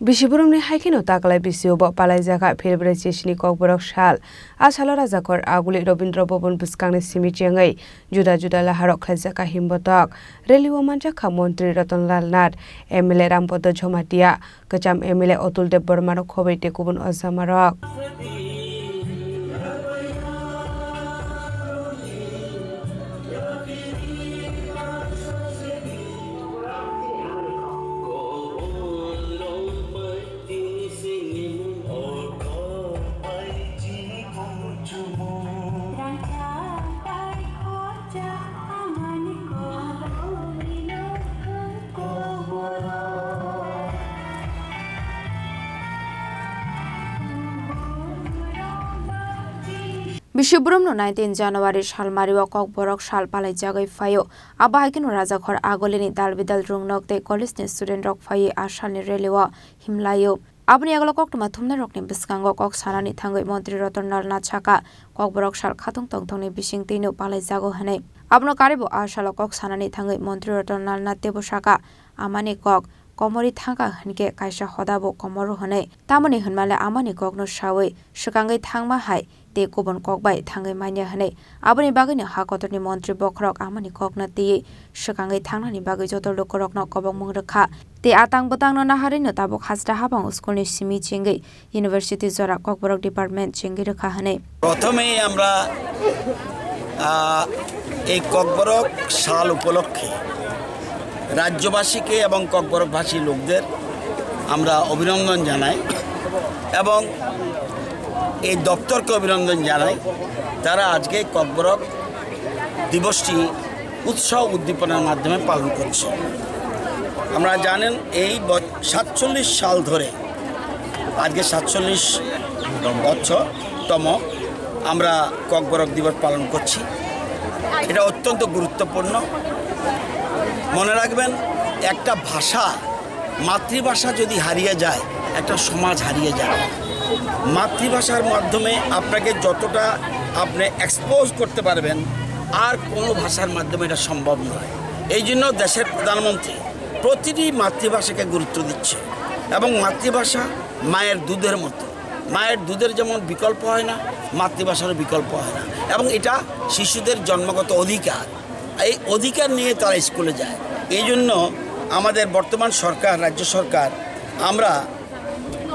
Bishiburumni haikino takalai bisiubo palai jaka philbre chesni kokborok sal asalo rajakor aguli Robindra Bhavan buskangni simichengai juda juda laharok khlaijaka himbotok reliwo manjaka Mantri Ratanlal Nath MLA Rampodo Jhomatia kacham MLA Otul Dev Burmarok khobaite kubun ojamarok Bishiburumno 19 January Shalmariwa Kokborok Shal Palai Jagai Fayo Abahikino Rajakhor Agolini Dalbidal Rungnok Te College ni Student Rock Faye Ashalni Relewa Himlayo Abni Agalokok Tuma Thumna Rokni Biskango Kok Sanani Thangoi Mantri Ratanlal Nath Chaka Kokborok Shal Khatung Tongthongni Bishing Tino Palai Jago Hane Abno Karibo Ashalokok Sanani Thangoi Mantri Ratanlal Nath Tebo Shaka Amani Kok Komori thanga hanke kaisa hodabo komoru hone tamani hunmale amani kokno shawe shukangai thangma hai te kobon kokbai thangai manya hane aboni bagini hakotorni Mantri Bokhrok amani kokna te shukangai thangnani bagai jotor lokorokno kobong mungrekha te atang botang no naharino tabok hasra habang skulni simi chengai University Jora Kokborok Department chengi rekha hane প্রথমেই আমরা এই kokborok সাল উপলক্ষে রাজ্যবাসীকে এবং ককবরকভাষী লোকদের আমরা অভিনন্দন জানাই এবং এই দপ্তরকে অভিনন্দন জানাই তারা আজকে ককবরক দিবসটি উৎসাহ উদ্দীপনার মাধ্যমে পালন করছে আমরা জানেন এই 47 সাল ধরে আজকে 47তম আমরা ককবরক দিবস পালন করছি এটা অত্যন্ত গুরুত্বপূর্ণ মনে রাখবেন একটা ভাষা মাতৃভাষা যদি হারিয়ে যায় একটা সমাজ হারিয়ে যায় মাতৃভাষার মাধ্যমে আপনাকে যতটা আপনি এক্সপোজ করতে পারবেন আর কোনো ভাষার মাধ্যমে এটা সম্ভব নয় এই জন্য দেশের প্রধানমন্ত্রী প্রতিটি মাতৃভাষাকে গুরুত্ব দিচ্ছে এবং মাতৃভাষা মায়ের দুধের মতো মায়ের দুধের যেমন বিকল্প হয় না মাতৃভাষারও বিকল্প হয় না এবং এটা শিশুদের জন্মগত অধিকার এই অধিকার নিয়ে তারা স্কুলে যায় এই জন্য আমাদের বর্তমান সরকার রাজ্য সরকার আমরা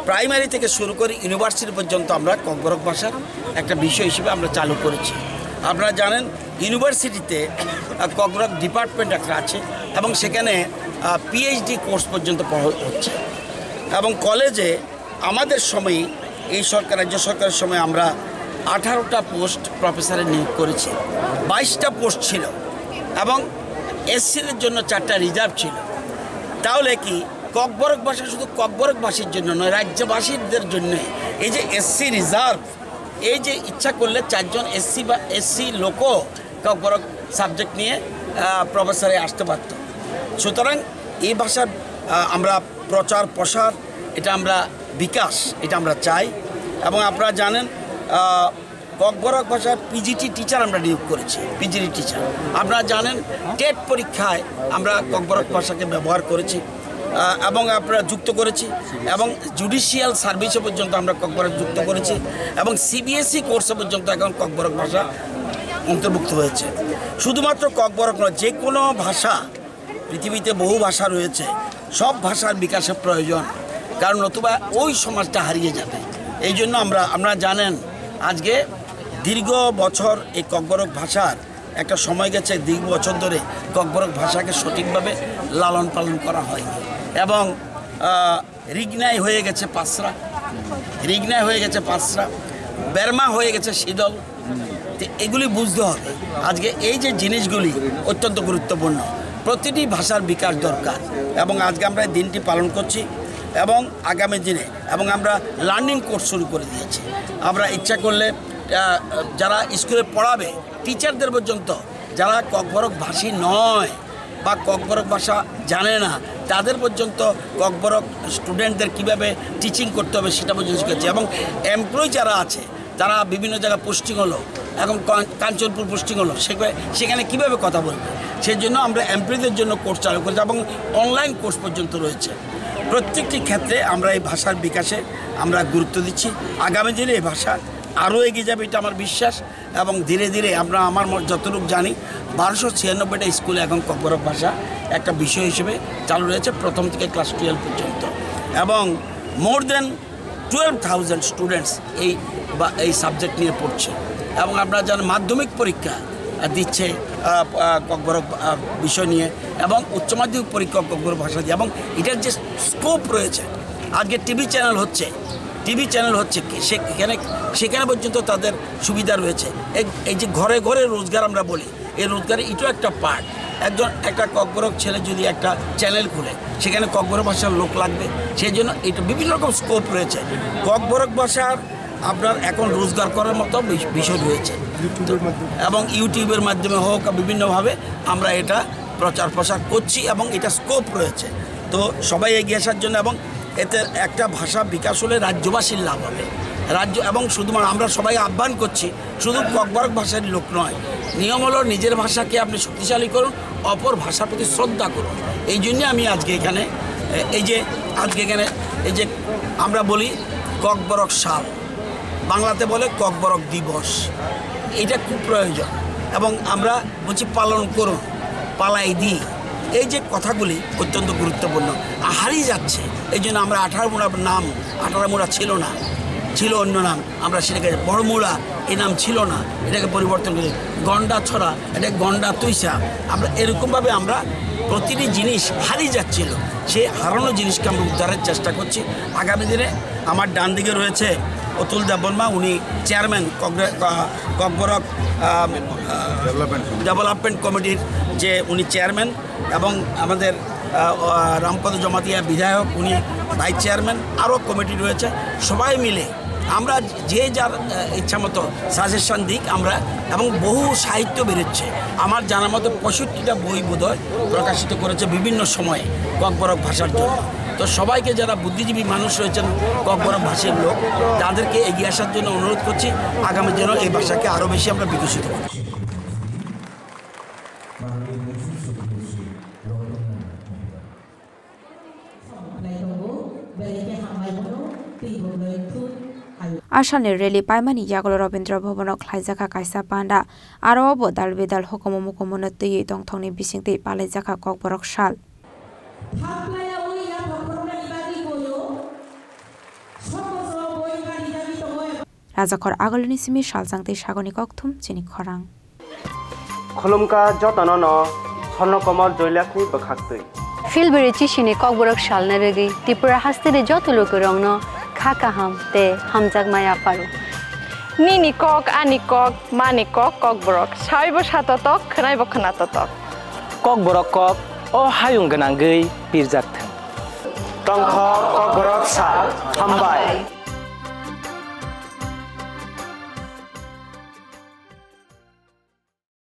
প্রাইমারি থেকে শুরু করে ইউনিভার্সিটি পর্যন্ত আমরা ককবরক ভাষার একটা বিষয় হিসেবে আমরা চালু করেছি আপনারা জানেন ইউনিভার্সিটিতে ককবরক ডিপার্টমেন্ট একটা আছে এবং সেখানে পিএইচডি কোর্স পর্যন্ত পড়া হচ্ছে এবং কলেজে আমাদের সময় এই সরকার রাজ্য সরকারের সময় আমরা 18টা পোস্ট প্রফেসরের নিয়োগ করেছি 22টা পোস্ট ছিল এবং এসসিদের জন্য 4টা রিজার্ভ ছিল তাহলে কি ককবরক ভাষা শুধু ককবরকবাসীর জন্য নয় রাজ্যবাসীদের জন্য এই যে এসসি রিজার্ভ এই যে ইচ্ছা করলে 4 জন এসসি লোকও ককবরক সাবজেক্ট নিয়ে প্রফেসরে আসতে পারত সুতরাং এই ভাষার আমরা প্রচার প্রসার এটা আমরা বিকাশ এটা আমরা চাই এবং আপনারা জানেন ককবরক ভাষার পিজিটি টিচার আমরা নিয়োগ করেছি পিজিটি টিচার আপনারা জানেন টেট পরীক্ষায় আমরা ককবরক ভাষাকে ব্যবহার করেছি এবং আপনারা যুক্ত করেছি এবং জুডিশিয়াল সার্ভিসে পর্যন্ত আমরা ককবরক যুক্ত করেছি এবং সিবিএসই কোর্সে পর্যন্ত এখন ককবরক ভাষা অন্তর্ভুক্ত হয়েছে শুধুমাত্র ককবরক নয় যে কোনো ভাষা পৃথিবীতে বহু ভাষা রয়েছে সব ভাষার বিকাশের প্রয়োজন কারণ নতুবা ওই সমাজটা হারিয়ে যাবে এই জন্য আপনারা জানেন আজকে দীর্ঘ বছর এই ককবরক ভাষার একটা সময় গেছে দীর্ঘ বছর ধরে ককবরক ভাষাকে সঠিকভাবে লালন পালন করা হয়নি এবং রিগনাই হয়ে গেছে পাঁচরা বেরমা হয়ে গেছে শীতল তো এগুলি বুঝতে হবে আজকে এই যে জিনিসগুলি অত্যন্ত গুরুত্বপূর্ণ প্রতিটি ভাষার বিকাশ দরকার এবং আজকে আমরা এই দিনটি পালন করছি এবং আগামী দিনে এবং আমরা লার্নিং কোর্স শুরু করে দিয়েছি আমরা ইচ্ছা করলে যারা স্কুলে পড়াবে টিচারদের পর্যন্ত যারা ককবরক ভাষী নয় বা ককবরক ভাষা জানে না তাদের পর্যন্ত ককবরক স্টুডেন্টদের কীভাবে টিচিং করতে হবে সেটা পর্যন্ত শিখেছে এবং এমপ্লয়ি যারা আছে তারা বিভিন্ন জায়গায় পোস্টিং হলো এখন কাঞ্চনপুর পোস্টিং হলো সেখানে কীভাবে কথা বলবে সেই জন্য আমরা এমপ্লয়িদের জন্য কোর্স চালু করেছি এবং অনলাইন কোর্স পর্যন্ত রয়েছে প্রত্যেকটি ক্ষেত্রে আমরা এই ভাষার বিকাশে আমরা গুরুত্ব দিচ্ছি। আগামী দিনে এই ভাষা আরও এগিয়ে যাবে, এটা আমার বিশ্বাস। এবং ধীরে ধীরে আমরা আমার যতটুকু জানি 1296টা স্কুলে এখন ককবরক ভাষা একটা বিষয় হিসেবে চালু রয়েছে, প্রথম থেকে ক্লাস 12 পর্যন্ত। এবং মোর দেন 12,000 স্টুডেন্টস এই সাবজেক্ট নিয়ে পড়ছে। এবং আপনারা জানেন মাধ্যমিক পরীক্ষা দিচ্ছে ককবরক বিষয় নিয়ে, এবং উচ্চ মাধ্যমিক পরীক্ষা ককবরক ভাষা দিয়ে। এবং এটার যে স্কোপ রয়েছে, আজকে টিভি চ্যানেল হচ্ছে সেখানে পর্যন্ত তাদের সুবিধা রয়েছে। এই যে ঘরে ঘরে রোজগার আমরা বলি, এই রোজগারে এটাও একটা পার্ট। একটা ককবরক ছেলে যদি একটা চ্যানেল খুলে, সেখানে ককবরক ভাষার লোক লাগবে, সেই জন্য এটা বিভিন্ন রকম স্কোপ রয়েছে। ককবরক ভাষার আপনার এখন রোজগার করার মতো বিষয় রয়েছে, এবং ইউটিউবের মাধ্যমে হোক বিভিন্নভাবে আমরা এটা প্রচার প্রসার করছি, এবং এটা স্কোপ রয়েছে। তো সবাই এগিয়ে আসার জন্য, এবং এতে একটা ভাষা বিকাশ হলে রাজ্যবাসীর লাভ হবে। এবং শুধুমাত্র আমরা সবাই আহ্বান করছি, শুধু ককবরক ভাষার লোক নয়, নিয়ম হলো নিজের ভাষাকে আপনি শক্তিশালী করুন, অপর ভাষার প্রতি শ্রদ্ধা করুন। এই জন্যে আমি আজকে এখানে এই যে আমরা বলি ককবরক সাল, বাংলাতে বলে ককবরক দিবস, এটা খুব প্রয়োজন। এবং আমরা বলছি পালন করুন, পালাই দিই, এই যে কথাগুলি অত্যন্ত গুরুত্বপূর্ণ, হারিয়ে যাচ্ছে। এই জন্য আমরা 18 মুড়ার নাম, 18 মুড়া ছিল অন্য নাম, আমরা সেটাকে বড় মুড়া এই নাম ছিল না, এটাকে পরিবর্তন করি গন্ডা ছড়া, এটা গন্ডা তুইসা। আমরা এরকমভাবে আমরা প্রতিটি জিনিস হারিয়ে যাচ্ছিল, সেই হারানো জিনিসকে আমরা উদ্ধারের চেষ্টা করছি। আগামী দিনে আমার ডান দিকে রয়েছে অতুল দেববর্মা, উনি চেয়ারম্যান ককবরক ডেভেলপমেন্ট কমিটির যে উনি চেয়ারম্যান, এবং আমাদের রামপদ জমাতিয়া বিধায়ক উনি ভাইস চেয়ারম্যান, আরও কমিটি রয়েছে। সবাই মিলে আমরা যে যার ইচ্ছা মতো সাজেশন দিক আমরা, এবং বহু সাহিত্য বেরোচ্ছে। আমার জানার মতো 65টা বই বোধহয় প্রকাশিত করেছে বিভিন্ন সময়ে ককবরক ভাষার জন্য। তো সবাইকে যারা বুদ্ধিজীবী মানুষ রয়েছেন ককবরক ভাষার লোক, তাদেরকে এগিয়ে আসার জন্য অনুরোধ করছি। আগামী দিনে এই ভাষাকে আরও বেশি আমরা বিকশিত করছি। आसामनि रेली पाइमानि यागल रवीन्द्र भवनाव ख्लाइजाखा कायसा बान्दा आरो बदाल बेदाल हुकुम मुकुमनो तैयै दंथंनि बिसिंति पालाइजाखा ककबरक साल राजाखर आगलनि सिमि सालजांते सागनि ककथुम चिनि खरां खुलुमका जतन स्वर्णकमल जयलाखनि बखाक्तै फिलबेरि चिसिनि ककबरक सालना रेगि त्रिपुरा हास्तेनि जत लोकरंनो खाकाहाम ते हामजाक माया पारु निनि कक आनि कक मानि कक ककबरक साइबो साततक खोनायबो खोनाततक ककबरक कक अ हायुं गोनांगै बिरजाथों तंख ककबरक साल हामबाय।